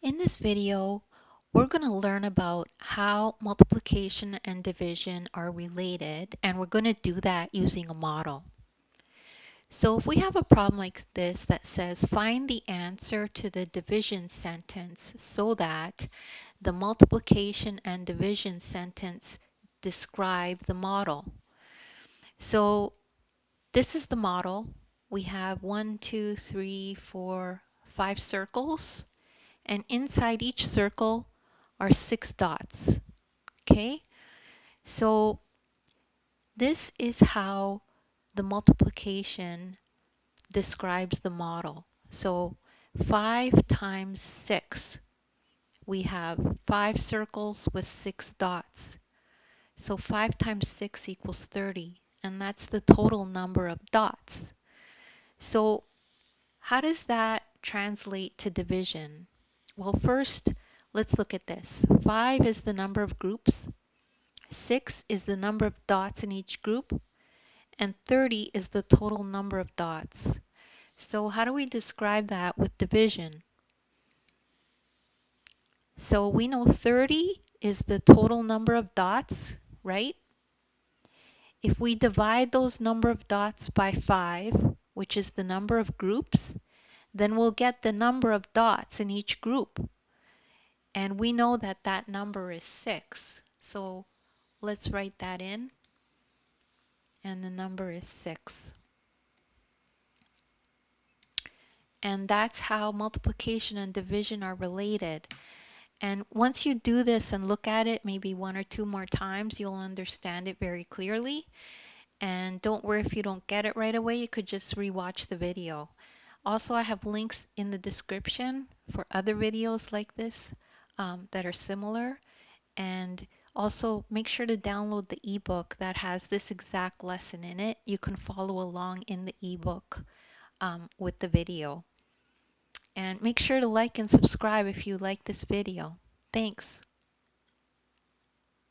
In this video, we're going to learn about how multiplication and division are related, and we're going to do that using a model. So if we have a problem like this that says find the answer to the division sentence so that the multiplication and division sentence describe the model. So this is the model. We have 1, 2, 3, 4, 5 circles. And inside each circle are 6 dots. Okay, so this is how the multiplication describes the model. So 5 times 6, we have 5 circles with 6 dots. So 5 times 6 equals 30, and that's the total number of dots. So how does that translate to division? Well, first, let's look at this. 5 is the number of groups, 6 is the number of dots in each group, and 30 is the total number of dots. So how do we describe that with division? So we know 30 is the total number of dots, right? If we divide those number of dots by 5, which is the number of groups, then we'll get the number of dots in each group. And we know that that number is 6. So let's write that in. And the number is 6. And that's how multiplication and division are related. And once you do this and look at it maybe 1 or 2 more times, you'll understand it very clearly. And don't worry if you don't get it right away, you could just rewatch the video. Also, I have links in the description for other videos like this that are similar. And also make sure to download the ebook that has this exact lesson in it. You can follow along in the ebook with the video. And make sure to like and subscribe if you like this video. Thanks.